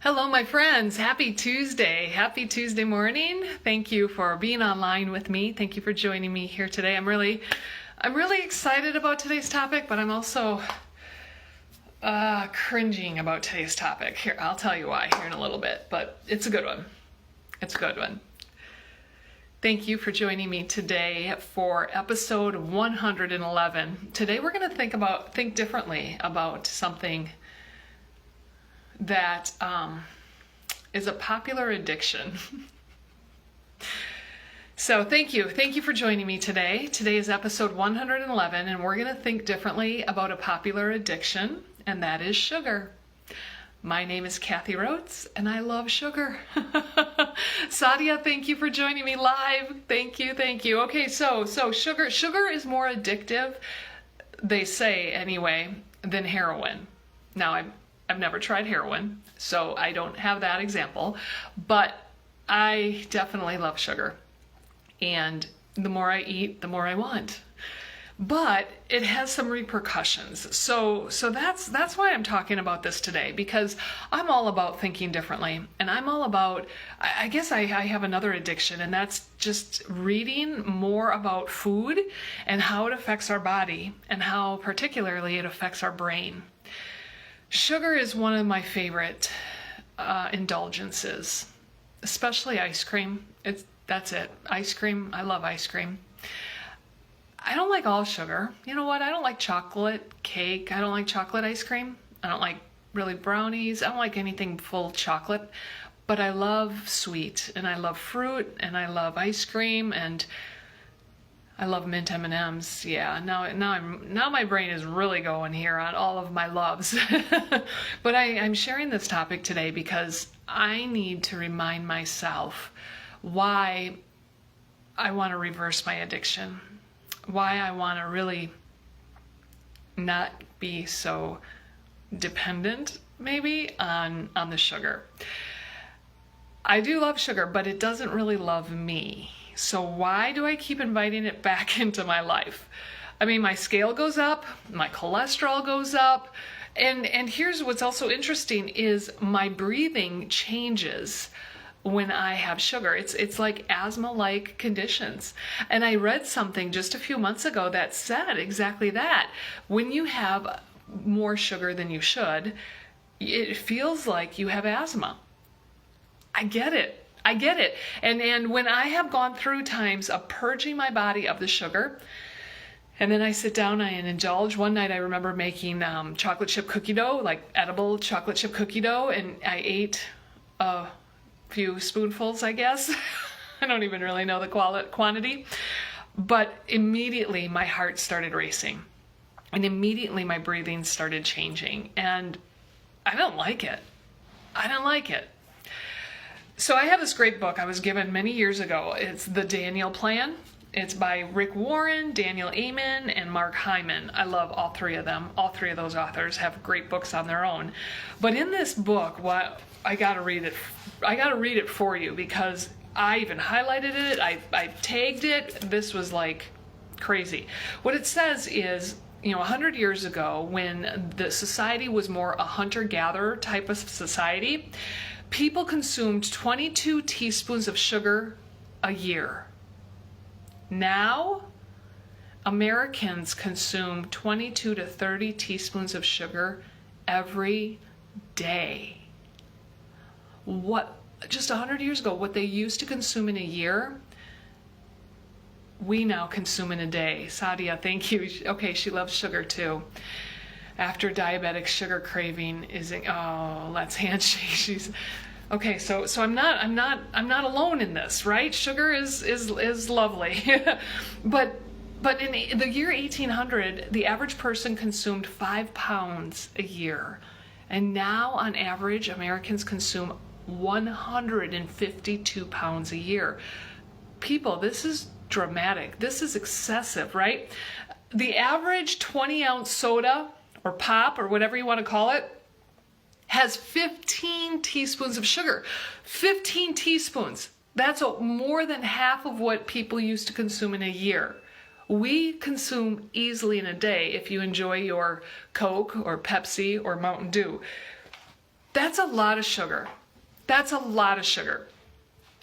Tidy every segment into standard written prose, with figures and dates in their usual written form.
Hello, my friends. Happy Tuesday. Happy Tuesday morning. Thank you for being online with me. Thank you for joining me here today. I'm really excited about today's topic, but I'm also cringing about today's topic. Here, I'll tell you why here in a little bit, but it's a good one. It's a good one. Thank you for joining me today for episode 111. Today we're going to think differently about something that is a popular addiction. So thank you for joining me today. Today is episode 111, and we're going to think differently about a popular addiction, and that is sugar. My name is Kathie Rhodes, and I love sugar. Sadia, thank you for joining me live. Thank you. Okay, so sugar is more addictive, they say anyway, than heroin. Now, I've never tried heroin, so I don't have that example, but I definitely love sugar. And the more I eat, the more I want. But it has some repercussions. So that's why I'm talking about this today, because I'm all about thinking differently. And I'm all about, I guess I have another addiction, and that's just reading more about food and how it affects our body and how particularly it affects our brain. Sugar is one of my favorite indulgences, especially ice cream. That's it. Ice cream. I love ice cream. I don't like all sugar. You know what? I don't like chocolate cake. I don't like chocolate ice cream. I don't like really brownies. I don't like anything full chocolate. But I love sweet, and I love fruit, and I love ice cream, and I love mint M&Ms. Yeah, now my brain is really going here on all of my loves. But I'm sharing this topic today because I need to remind myself why I want to reverse my addiction, why I want to really not be so dependent maybe on the sugar. I do love sugar, but it doesn't really love me. So why do I keep inviting it back into my life? I mean, my scale goes up, my cholesterol goes up, and here's what's also interesting is my breathing changes when I have sugar. It's like asthma-like conditions. And I read something just a few months ago that said exactly that. When you have more sugar than you should, it feels like you have asthma. I get it. And when I have gone through times of purging my body of the sugar, and then I sit down and indulge. One night I remember making chocolate chip cookie dough, like edible chocolate chip cookie dough, and I ate a few spoonfuls, I guess. I don't even really know the quantity. But immediately my heart started racing. And immediately my breathing started changing. And I don't like it. So I have this great book I was given many years ago. It's The Daniel Plan. It's by Rick Warren, Daniel Amen, and Mark Hyman. I love all three of them. All three of those authors have great books on their own. But in this book, I gotta read it for you because I even highlighted it. I tagged it. This was like crazy. What it says is, 100 years ago, when the society was more a hunter-gatherer type of society, people consumed 22 teaspoons of sugar a year. Now, Americans consume 22 to 30 teaspoons of sugar every day. Just 100 years ago, what they used to consume in a year, we now consume in a day. Sadia, thank you. Okay, she loves sugar too. After diabetic sugar craving let's handshake. Okay, so I'm not alone in this, right? Sugar is lovely. but in the year 1800, the average person consumed 5 pounds a year. And now on average, Americans consume 152 pounds a year. People, this is dramatic. This is excessive, right? The average 20-ounce soda or pop or whatever you want to call it has 15 teaspoons of sugar. 15 teaspoons. That's more than half of what people used to consume in a year. We consume easily in a day if you enjoy your Coke or Pepsi or Mountain Dew. That's a lot of sugar. That's a lot of sugar.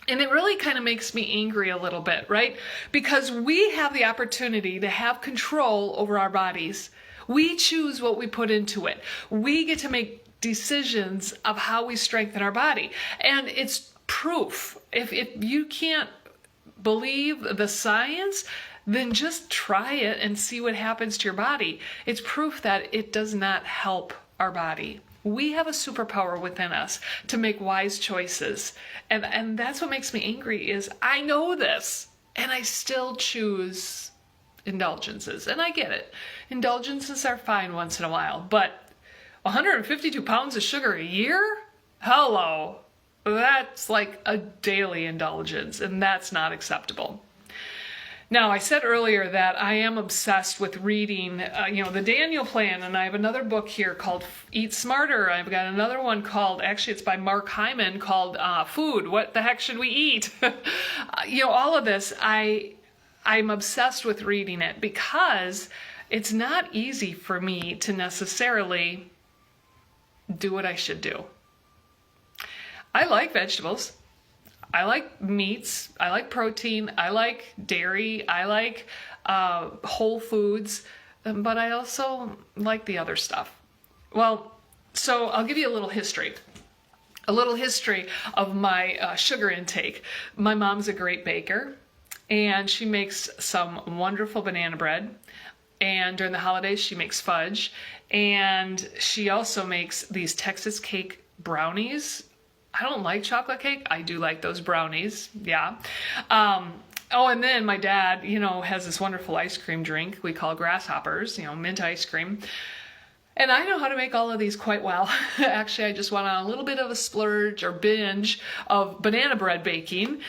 And it really kind of makes me angry a little bit, right? Because we have the opportunity to have control over our bodies. We choose what we put into it. We get to make decisions of how we strengthen our body. And it's proof. If you can't believe the science, then just try it and see what happens to your body. It's proof that it does not help our body. We have a superpower within us to make wise choices. And that's what makes me angry is I know this and I still choose indulgences. And I get it. Indulgences are fine once in a while, but 152 pounds of sugar a year? Hello. That's like a daily indulgence, and that's not acceptable. Now, I said earlier that I am obsessed with reading, the Daniel Plan, and I have another book here called Eat Smarter. I've got another one called, actually it's by Mark Hyman, called Food, What the Heck Should We Eat? All of this, I'm obsessed with reading it because it's not easy for me to necessarily do what I should do. I like vegetables. I like meats, I like protein, I like dairy, I like whole foods, but I also like the other stuff. Well, so I'll give you a little history. A little history of my sugar intake. My mom's a great baker, and she makes some wonderful banana bread. And during the holidays, she makes fudge. And she also makes these Texas cake brownies. I don't like chocolate cake. I do like those brownies. Yeah. And then my dad, has this wonderful ice cream drink we call grasshoppers, mint ice cream. And I know how to make all of these quite well. Actually, I just went on a little bit of a splurge or binge of banana bread baking.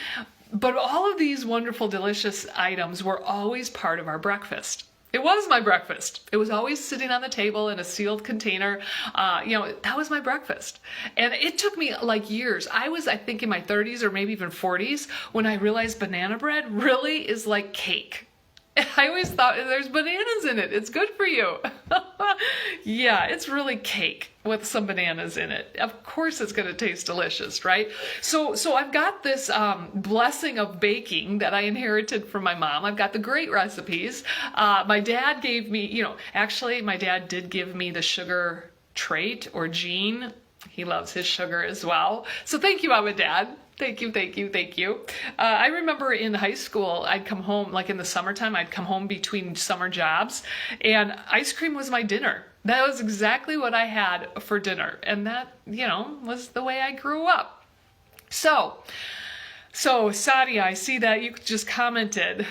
But all of these wonderful, delicious items were always part of our breakfast. It was my breakfast. It was always sitting on the table in a sealed container. That was my breakfast. And it took me like years. I was, I think, in my 30s or maybe even 40s when I realized banana bread really is like cake. I always thought there's bananas in it. It's good for you. Yeah, it's really cake with some bananas in it. Of course it's going to taste delicious, right? So I've got this blessing of baking that I inherited from my mom. I've got the great recipes. My dad gave me, actually my dad did give me the sugar trait or gene. He loves his sugar as well. So thank you, Mom and Dad. Thank you. I remember in high school, I'd come home, like in the summertime, I'd come home between summer jobs, and ice cream was my dinner. That was exactly what I had for dinner. And that, was the way I grew up. So Sadia, I see that you just commented,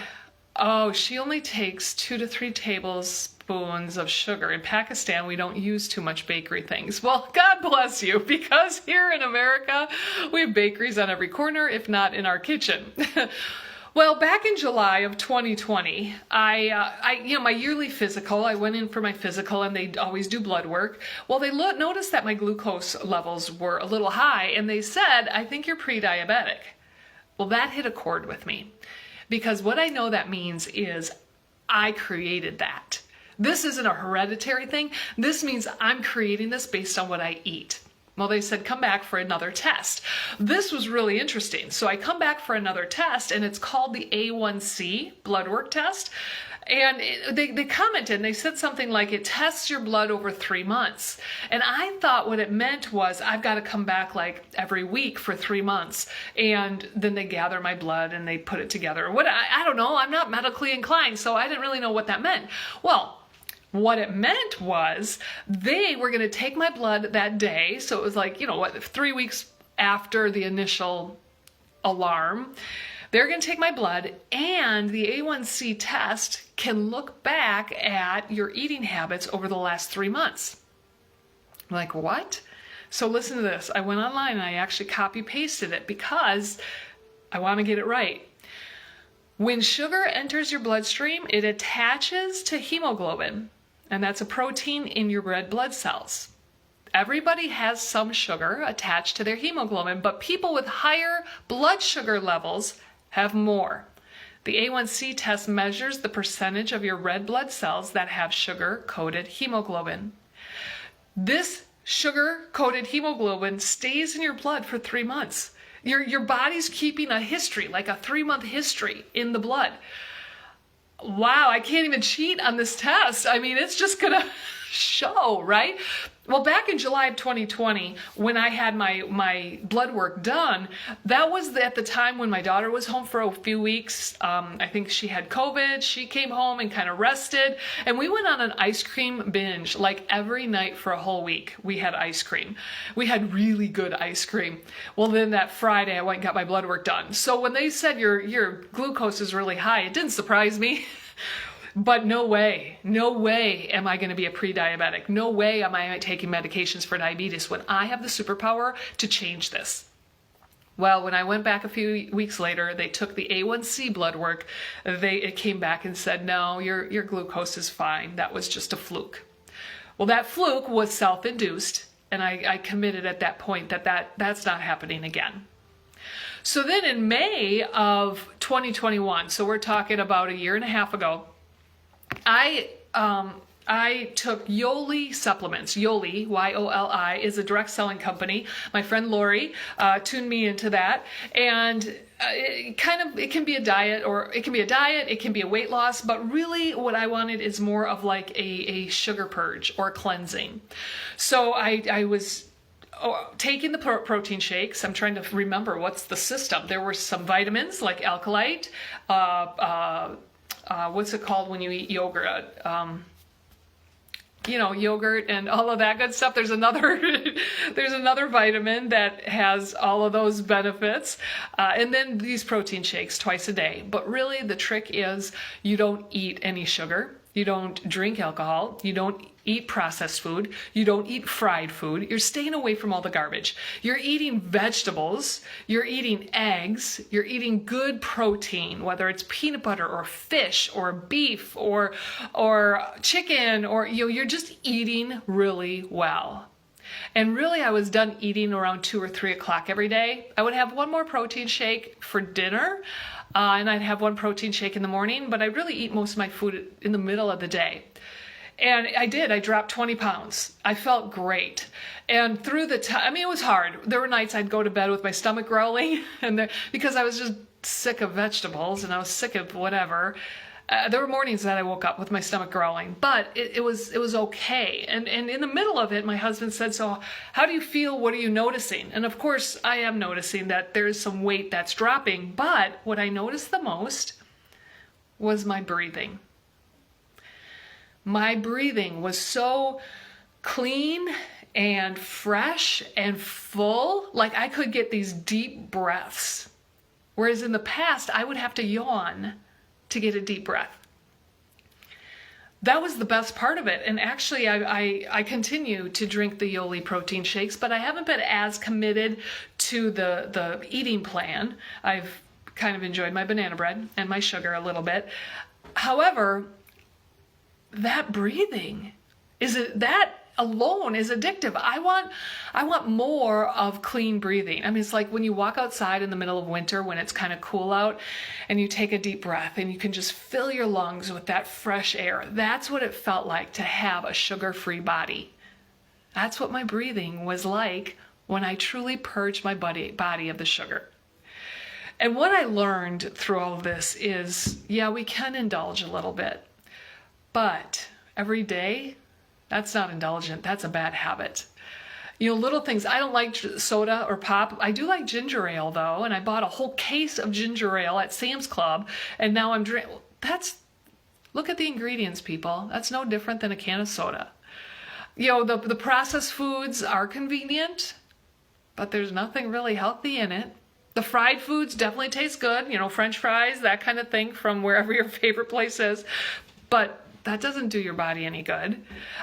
oh, she only takes 2 to 3 tablespoons of sugar. In Pakistan, we don't use too much bakery things. Well, God bless you, because here in America, we have bakeries on every corner, if not in our kitchen. Well, back in July of 2020, I my yearly physical, I went in for my physical, and they always do blood work. Well, they noticed that my glucose levels were a little high, and they said, I think you're pre-diabetic. Well, that hit a chord with me, because what I know that means is I created that. This isn't a hereditary thing. This means I'm creating this based on what I eat. Well, they said, come back for another test. This was really interesting. So I come back for another test, and it's called the A1C blood work test. And they commented, and they said something like, it tests your blood over 3 months. And I thought what it meant was I've got to come back like every week for 3 months. And then they gather my blood and they put it together. I don't know. I'm not medically inclined, so I didn't really know what that meant. Well, what it meant was they were going to take my blood that day. So it was like, 3 weeks after the initial alarm. They're going to take my blood, and the A1C test can look back at your eating habits over the last 3 months. I'm like, what? So listen to this. I went online and I actually copy pasted it because I want to get it right. When sugar enters your bloodstream, it attaches to hemoglobin, and that's a protein in your red blood cells. Everybody has some sugar attached to their hemoglobin, but people with higher blood sugar levels have more. The A1C test measures the percentage of your red blood cells that have sugar-coated hemoglobin. This sugar-coated hemoglobin stays in your blood for 3 months. Your body's keeping a history, like a 3-month history in the blood. Wow, I can't even cheat on this test. I mean, it's just gonna show, right? Well, back in July of 2020, when I had my blood work done, that was at the time when my daughter was home for a few weeks. I think she had COVID. She came home and kind of rested, and we went on an ice cream binge. Like every night for a whole week, we had ice cream. We had really good ice cream. Well, then that Friday, I went and got my blood work done. So when they said your glucose is really high, it didn't surprise me. But no way am I going to be a pre-diabetic. No way am I taking medications for diabetes when I have the superpower to change this. Well, when I went back a few weeks later, they took the A1C blood work. It came back and said, no, your glucose is fine. That was just a fluke. Well, that fluke was self-induced, and I committed at that point that's not happening again. So then in May of 2021, so we're talking about a year and a half ago, I took Yoli Supplements. Yoli, Y-O-L-I, is a direct selling company. My friend Lori tuned me into that, and it can be a diet, it can be a weight loss, but really what I wanted is more of like a sugar purge or cleansing. So I was taking the protein shakes. I'm trying to remember what's the system. There were some vitamins like Alkalite, what's it called when you eat yogurt? Yogurt and all of that good stuff. There's another vitamin that has all of those benefits. And then these protein shakes twice a day. But really the trick is you don't eat any sugar. You don't drink alcohol. You don't eat processed food. You don't eat fried food. You're staying away from all the garbage. You're eating vegetables. You're eating eggs. You're eating good protein, whether it's peanut butter or fish or beef or chicken, or you're just eating really well. And really, I was done eating around 2 or 3 o'clock every day. I would have one more protein shake for dinner, and I'd have one protein shake in the morning, but I really eat most of my food in the middle of the day. And I dropped 20 pounds. I felt great. And through the time, it was hard. There were nights I'd go to bed with my stomach growling, because I was just sick of vegetables and I was sick of whatever. There were mornings that I woke up with my stomach growling, but it was okay. And in the middle of it, my husband said, so how do you feel? What are you noticing? And of course, I am noticing that there's some weight that's dropping, but what I noticed the most was my breathing. My breathing was so clean and fresh and full, like I could get these deep breaths. Whereas in the past, I would have to yawn to get a deep breath. That was the best part of it. And actually, I continue to drink the Yoli protein shakes, but I haven't been as committed to the eating plan. I've kind of enjoyed my banana bread and my sugar a little bit. However, that breathing, that alone is addictive. I want more of clean breathing. I mean, it's like when you walk outside in the middle of winter when it's kind of cool out and you take a deep breath and you can just fill your lungs with that fresh air. That's what it felt like to have a sugar-free body. That's what my breathing was like when I truly purged my body of the sugar. And what I learned through all of this is, yeah, we can indulge a little bit, but every day, that's not indulgent. That's a bad habit. Little things. I don't like soda or pop. I do like ginger ale, though, and I bought a whole case of ginger ale at Sam's Club, and now I'm drinking. Look at the ingredients, people. That's no different than a can of soda. The processed foods are convenient, but there's nothing really healthy in it. The fried foods definitely taste good, French fries, that kind of thing from wherever your favorite place is, but that doesn't do your body any good.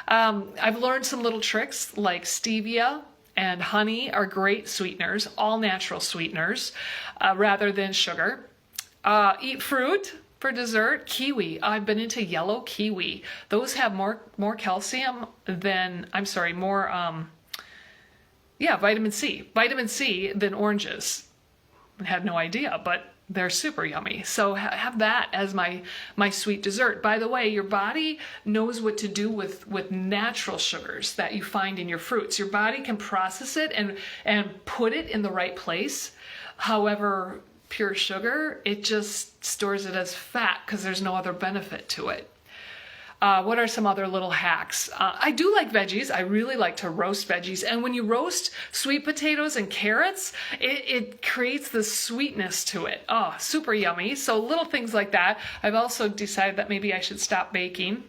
I've learned some little tricks like stevia and honey are great sweeteners, all natural sweeteners, rather than sugar. Eat fruit for dessert. Kiwi. I've been into yellow kiwi. Those have more calcium than, vitamin C. Vitamin C than oranges. I had no idea, but They're super yummy. So have that as my sweet dessert. By the way, your body knows what to do with natural sugars that you find in your fruits. Your body can process it and put it in the right place. However, pure sugar, it just stores it as fat because there's no other benefit to it. What are some other little hacks? I do like veggies. I really like to roast veggies. And when you roast sweet potatoes and carrots, it creates this sweetness to it. Oh, super yummy. So little things like that. I've also decided that maybe I should stop baking.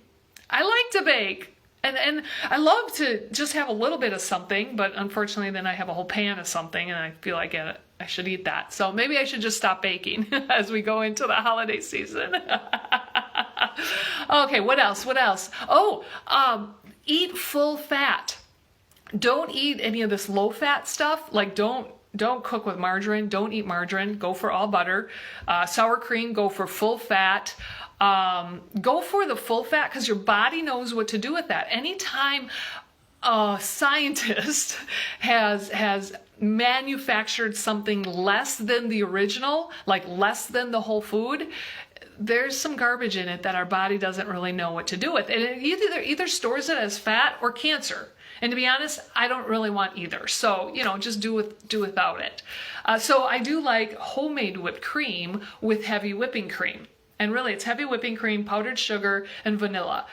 I like to bake. And I love to just have a little bit of something, but unfortunately then I have a whole pan of something and I feel like I should eat that. So maybe I should just stop baking as we go into the holiday season. Okay, what else? Oh, eat full fat. Don't eat any of this low fat stuff. Like don't cook with margarine. Don't eat margarine. Go for all butter. Sour cream, go for full fat. Go for the full fat because your body knows what to do with that. Anytime a scientist has manufactured something less than the original, like less than the whole food, there's some garbage in it that our body doesn't really know what to do with. And it either stores it as fat or cancer. And to be honest, I don't really want either. So, just do without it. So I do like homemade whipped cream with heavy whipping cream. And really, it's heavy whipping cream, powdered sugar, and vanilla.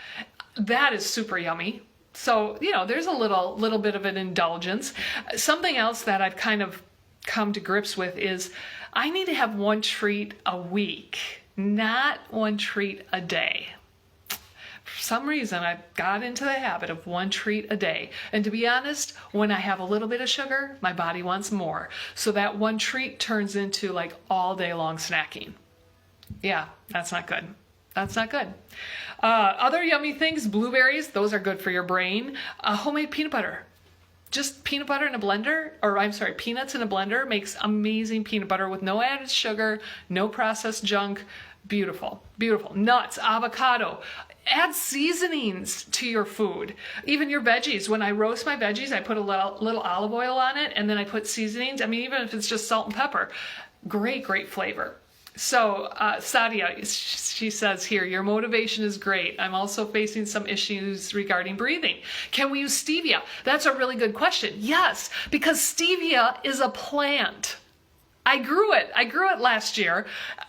That is super yummy. So, there's a little bit of an indulgence. Something else that I've kind of come to grips with is I need to have one treat a week, not one treat a day. For some reason, I got into the habit of one treat a day. And to be honest, when I have a little bit of sugar, my body wants more. So that one treat turns into like all day long snacking. Yeah, that's not good. That's not good. Other yummy things, blueberries, those are good for your brain. Homemade peanut butter. Just peanut butter in a blender, peanuts in a blender makes amazing peanut butter with no added sugar, no processed junk. Beautiful, beautiful. Nuts, avocado. Add seasonings to your food. Even your veggies. When I roast my veggies, I put a little olive oil on it, and then I put seasonings. I mean, even if it's just salt and pepper. Great, great flavor. So Sadia, she says here, your motivation is great. I'm also facing some issues regarding breathing. Can we use stevia? That's a really good question. Yes, because stevia is a plant. I grew it last year.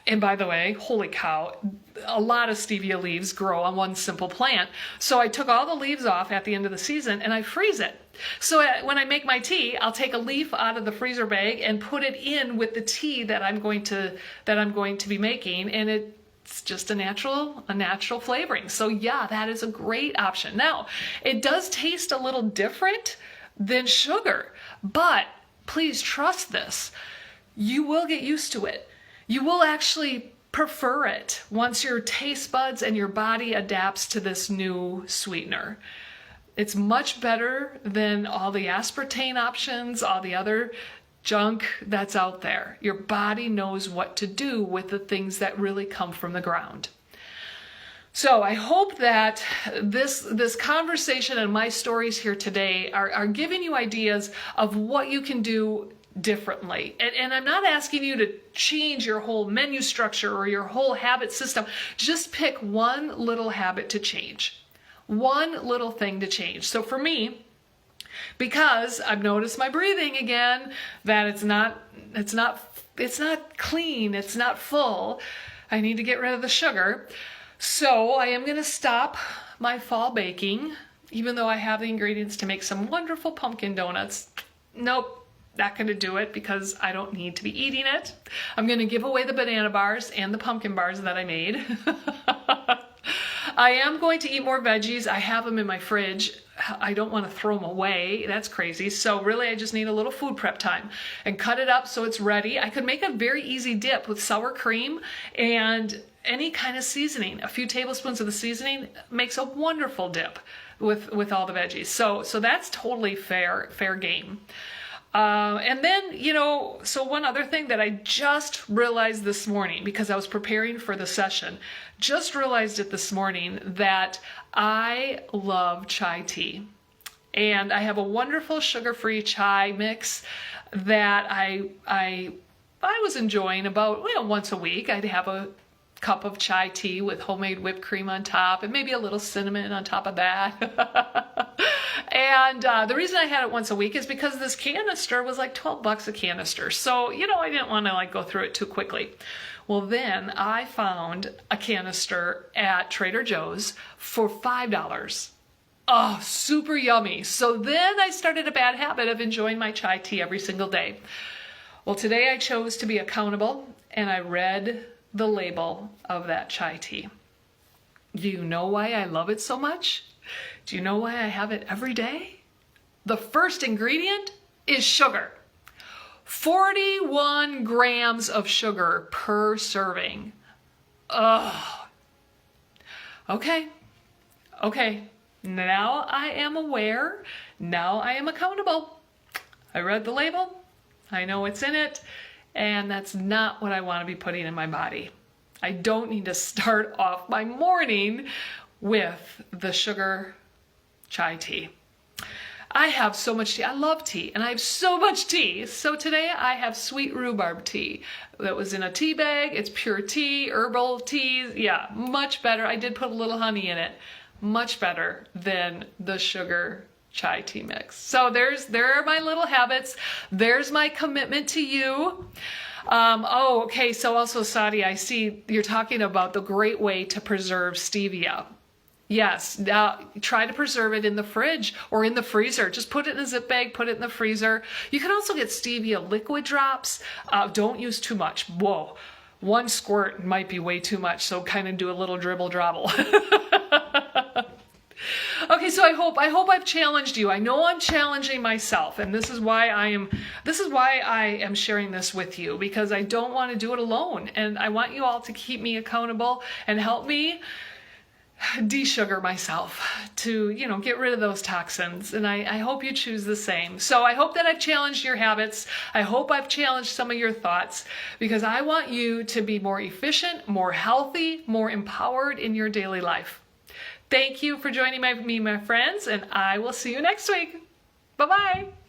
And by the way, holy cow, a lot of stevia leaves grow on one simple plant. So I took all the leaves off at the end of the season and I freeze it. So when I make my tea, I'll take a leaf out of the freezer bag and put it in with the tea that I'm going to be making, and it's just a natural flavoring. So yeah, that is a great option. Now, it does taste a little different than sugar, but please trust this. You will get used to it. You will actually prefer it once your taste buds and your body adapts to this new sweetener. It's much better than all the aspartame options, all the other junk that's out there. Your body knows what to do with the things that really come from the ground. So I hope that this conversation and my stories here today are giving you ideas of what you can do differently. And I'm not asking you to change your whole menu structure or your whole habit system. Just pick one little habit to change. One little thing to change. So for me, because I've noticed my breathing again, that it's not clean, it's not full, I need to get rid of the sugar. So I am going to stop my fall baking, even though I have the ingredients to make some wonderful pumpkin donuts. Nope, not going to do it because I don't need to be eating it. I'm going to give away the banana bars and the pumpkin bars that I made. I am going to eat more veggies. I have them in my fridge. I don't want to throw them away. That's crazy. So really, I just need a little food prep time and cut it up so it's ready. I could make a very easy dip with sour cream and any kind of seasoning. A few tablespoons of the seasoning makes a wonderful dip with all the veggies. So that's totally fair game. And then, so one other thing that I just realized this morning, because I was preparing for the session, just realized it this morning that I love chai tea. And I have a wonderful sugar-free chai mix that I I was enjoying about, once a week, I'd have a cup of chai tea with homemade whipped cream on top and maybe a little cinnamon on top of that. And the reason I had it once a week is because this canister was like $12 a canister. So, I didn't want to go through it too quickly. Well, then I found a canister at Trader Joe's for $5. Oh, super yummy. So then I started a bad habit of enjoying my chai tea every single day. Well, today I chose to be accountable and I read the label of that chai tea. Do you know why I love it so much? Do you know why I have it every day? The first ingredient is sugar. 41 grams of sugar per serving. Ugh. Okay. Now I am aware. Now I am accountable. I read the label. I know what's in it. And that's not what I want to be putting in my body. I don't need to start off my morning with the sugar chai tea. I have so much tea. I love tea, and I have so much tea. So today I have sweet rhubarb tea that was in a tea bag. It's pure tea, herbal teas. Yeah, much better. I did put a little honey in it. Much better than the sugar chai tea mix. So there are my little habits. There's my commitment to you. Okay. So also, Sadi, I see you're talking about the great way to preserve stevia. Yes, try to preserve it in the fridge or in the freezer. Just put it in a zip bag, put it in the freezer. You can also get stevia liquid drops. Don't use too much. Whoa, 1 squirt might be way too much, so kind of do a little dribble drabble. Okay, so I hope I've challenged you. I know I'm challenging myself, and this is why I am sharing this with you, because I don't want to do it alone, and I want you all to keep me accountable and help me de-sugar myself to, get rid of those toxins. And I hope you choose the same. So I hope that I've challenged your habits. I hope I've challenged some of your thoughts, because I want you to be more efficient, more healthy, more empowered in your daily life. Thank you for joining me, my friends, and I will see you next week. Bye-bye.